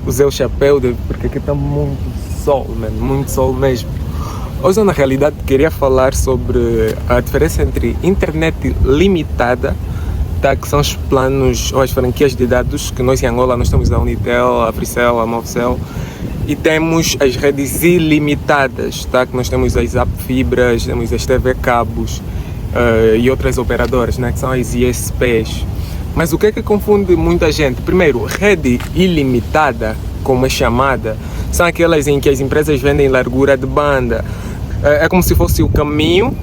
usei o chapéu porque aqui está muito sol, muito sol mesmo. Hoje, na realidade, queria falar sobre a diferença entre internet limitada, tá, que são os planos ou as franquias de dados que nós em Angola nós temos a Unitel, a Fricel, a Movicel, e temos as redes ilimitadas, tá, que nós temos as Zap Fibras, temos as TV Cabos e outras operadoras, né, que são as ISPs. Mas o que é que confunde muita gente? Primeiro, rede ilimitada, como é chamada, são aquelas em que as empresas vendem largura de banda. É como se fosse o caminho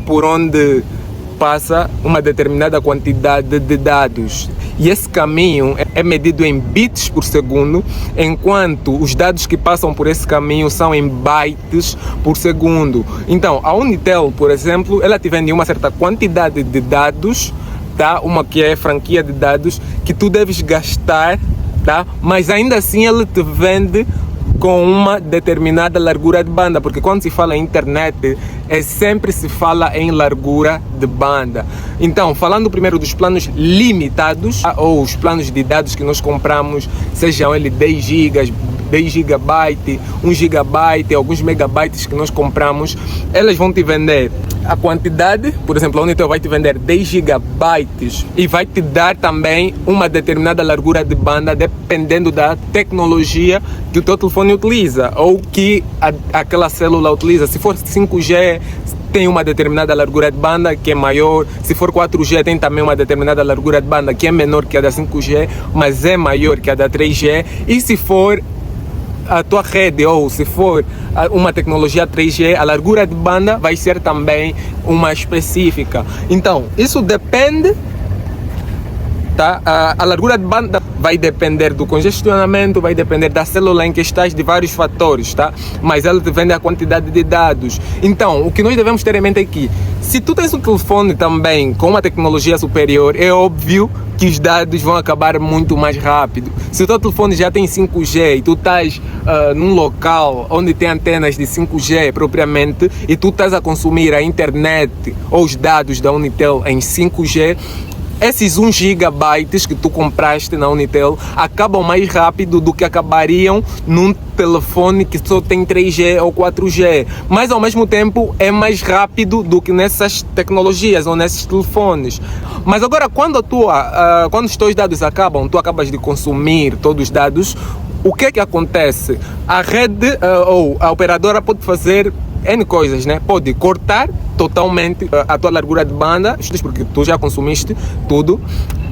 por onde passa uma determinada quantidade de dados. E esse caminho é medido em bits por segundo, enquanto os dados que passam por esse caminho são em bytes por segundo. Então, a Unitel, por exemplo, ela te vende uma certa quantidade de dados, tá? Uma que é franquia de dados que tu deves gastar, tá? Mas ainda assim ele te vende com uma determinada largura de banda, porque quando se fala em internet, sempre se fala em largura de banda. Então, falando primeiro dos planos limitados, ou os planos de dados que nós compramos, sejam eles 10 GB, 10 GB, 1 GB, alguns megabytes que nós compramos, elas vão te vender a quantidade. Por exemplo, a Unitel vai te vender 10 GB e vai te dar também uma determinada largura de banda, dependendo da tecnologia que o teu telefone utiliza ou que aquela célula utiliza. Se for 5G, tem uma determinada largura de banda que é maior. Se for 4G, tem também uma determinada largura de banda que é menor que a da 5G, mas é maior que a da 3G. E se for a tua rede, ou se for uma tecnologia 3G, a largura de banda vai ser também uma específica. Então, isso depende, tá? A largura de banda vai depender do congestionamento, vai depender da célula em que estás, de vários fatores, tá? Mas ela te vende a quantidade de dados. Então, o que nós devemos ter em mente é que, se tu tens um telefone também com uma tecnologia superior, é óbvio que os dados vão acabar muito mais rápido. Se o teu telefone já tem 5G e tu estás num local onde tem antenas de 5G propriamente e tu estás a consumir a internet ou os dados da Unitel em 5G, esses 1 GB que tu compraste na Unitel acabam mais rápido do que acabariam num telefone que só tem 3G ou 4G. Mas ao mesmo tempo é mais rápido do que nessas tecnologias ou nesses telefones. Mas agora quando os teus dados acabam, tu acabas de consumir todos os dados, o que é que acontece? A rede ou a operadora pode fazer N coisas, né? Pode cortar totalmente a tua largura de banda, porque tu já consumiste tudo,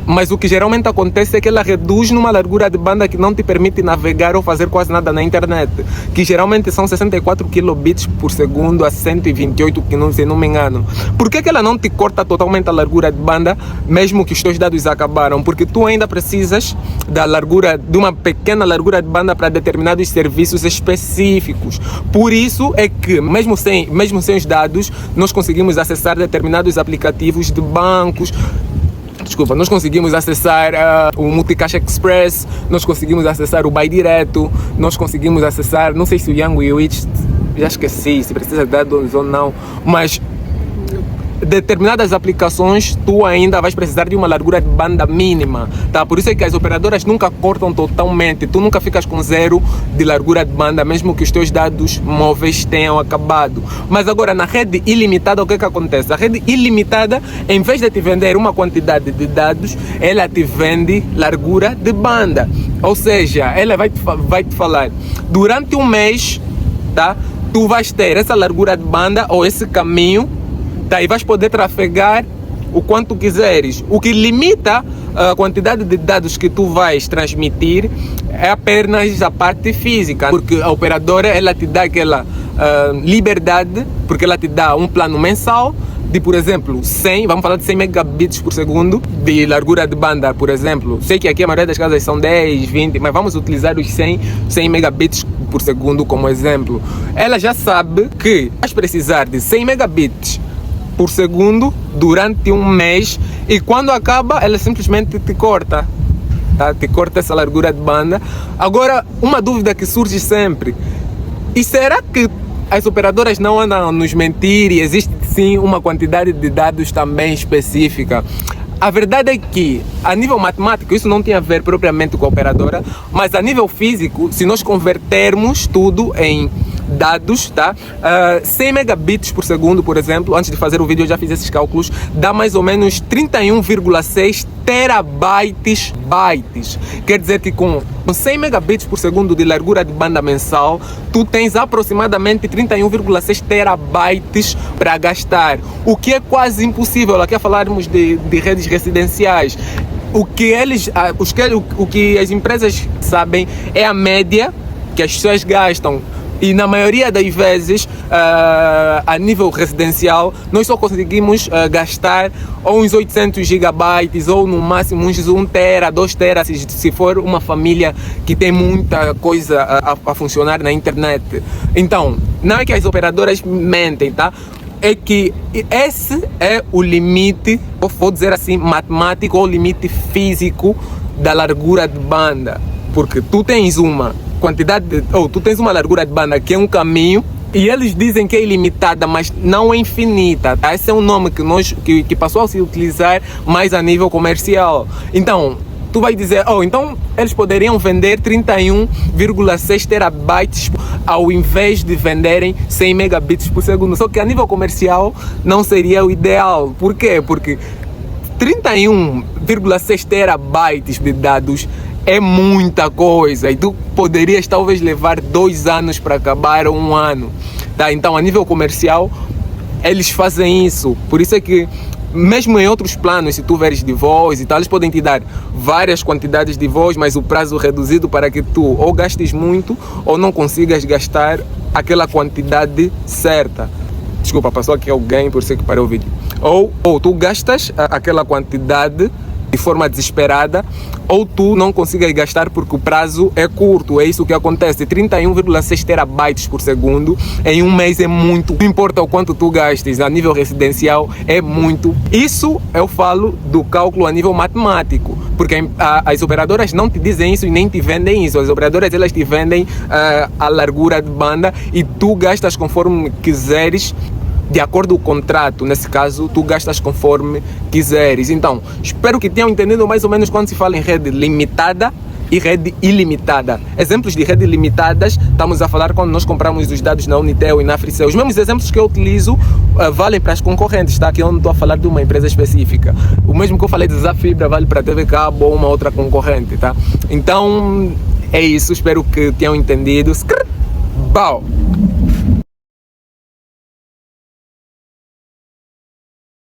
mas o que geralmente acontece é que ela reduz numa largura de banda que não te permite navegar ou fazer quase nada na internet, que geralmente são 64 kilobits por segundo a 128, se não me engano. Por que ela não te corta totalmente a largura de banda, mesmo que os teus dados acabaram? Porque tu ainda precisas de uma pequena largura de banda para determinados serviços específicos. Por isso é que, mesmo sem os dados, nós conseguimos acessar determinados aplicativos de bancos. Nós conseguimos acessar o Multicaixa Express, nós conseguimos acessar o Buy Direto, nós conseguimos acessar, não sei se o Yango e o Itch, já esqueci se precisa de dados ou não, mas determinadas aplicações tu ainda vais precisar de uma largura de banda mínima, tá? Por isso é que as operadoras nunca cortam totalmente, tu nunca ficas com 0 de largura de banda, mesmo que os teus dados móveis tenham acabado. Mas agora na rede ilimitada, o que é que acontece? A rede ilimitada, em vez de te vender uma quantidade de dados, ela te vende largura de banda, ou seja, ela vai te falar, durante um mês, tá? Tu vais ter essa largura de banda ou esse caminho, tá? E vais poder trafegar o quanto quiseres. O que limita a quantidade de dados que tu vais transmitir é apenas a parte física, porque a operadora ela te dá aquela liberdade, porque ela te dá um plano mensal de, por exemplo, 100, vamos falar de 100 megabits por segundo de largura de banda, por exemplo. Sei que aqui a maioria das casas são 10, 20, mas vamos utilizar os 100 megabits por segundo como exemplo. Ela já sabe que vais precisar de 100 megabits por segundo durante um mês e quando acaba ela simplesmente te corta, tá? Te corta essa largura de banda. Agora, uma dúvida que surge sempre: e será que as operadoras não andam a nos mentir e existe sim uma quantidade de dados também específica? A verdade é que, a nível matemático, isso não tem a ver propriamente com a operadora, mas a nível físico, se nós convertermos tudo em dados, tá? 100 megabits por segundo, por exemplo, antes de fazer o vídeo eu já fiz esses cálculos, dá mais ou menos 31,6 terabytes bytes. Quer dizer que com 100 megabits por segundo de largura de banda mensal, tu tens aproximadamente 31,6 terabytes para gastar, o que é quase impossível. Aqui a falarmos de redes residenciais. O que as empresas sabem é a média que as pessoas gastam. E na maioria das vezes, a nível residencial, nós só conseguimos gastar ou uns 800 gigabytes ou no máximo uns 1 tera, 2 tera, se for uma família que tem muita coisa a funcionar na internet. Então, não é que as operadoras mentem, tá? É que esse é o limite, vou dizer assim, matemático ou limite físico da largura de banda. Porque tu tens uma tu tens uma largura de banda que é um caminho e eles dizem que é ilimitada, mas não é infinita, tá? Esse é um nome que passou a se utilizar mais a nível comercial. Então, tu vai dizer, então eles poderiam vender 31,6 terabytes ao invés de venderem 100 megabits por segundo. Só que a nível comercial não seria o ideal. Por quê? Porque 31,6 terabytes de dados é muita coisa e tu poderias talvez levar 2 anos para acabar ou 1 ano, tá? Então a nível comercial eles fazem isso, por isso é que mesmo em outros planos, se tu veres de voz e tal, eles podem te dar várias quantidades de voz, mas o prazo reduzido para que tu ou gastes muito ou não consigas gastar aquela quantidade certa. Desculpa, passou aqui alguém, por isso é que parei o vídeo. Ou tu gastas aquela quantidade de forma desesperada, ou tu não consigas gastar porque o prazo é curto. É isso que acontece. 31,6 terabytes por segundo em um mês é muito. Não importa o quanto tu gastes a nível residencial, é muito. Isso eu falo do cálculo a nível matemático, porque as operadoras não te dizem isso e nem te vendem isso. As operadoras, elas te vendem a largura de banda e tu gastas conforme quiseres. De acordo com o contrato, nesse caso, tu gastas conforme quiseres. Então, espero que tenham entendido mais ou menos quando se fala em rede limitada e rede ilimitada. Exemplos de rede limitadas, estamos a falar quando nós compramos os dados na Unitel e na Fricel. Os mesmos exemplos que eu utilizo valem para as concorrentes, tá? Aqui eu não estou a falar de uma empresa específica. O mesmo que eu falei de Zafibra vale para a TV Cabo ou uma outra concorrente, tá? Então, é isso. Espero que tenham entendido. Bom.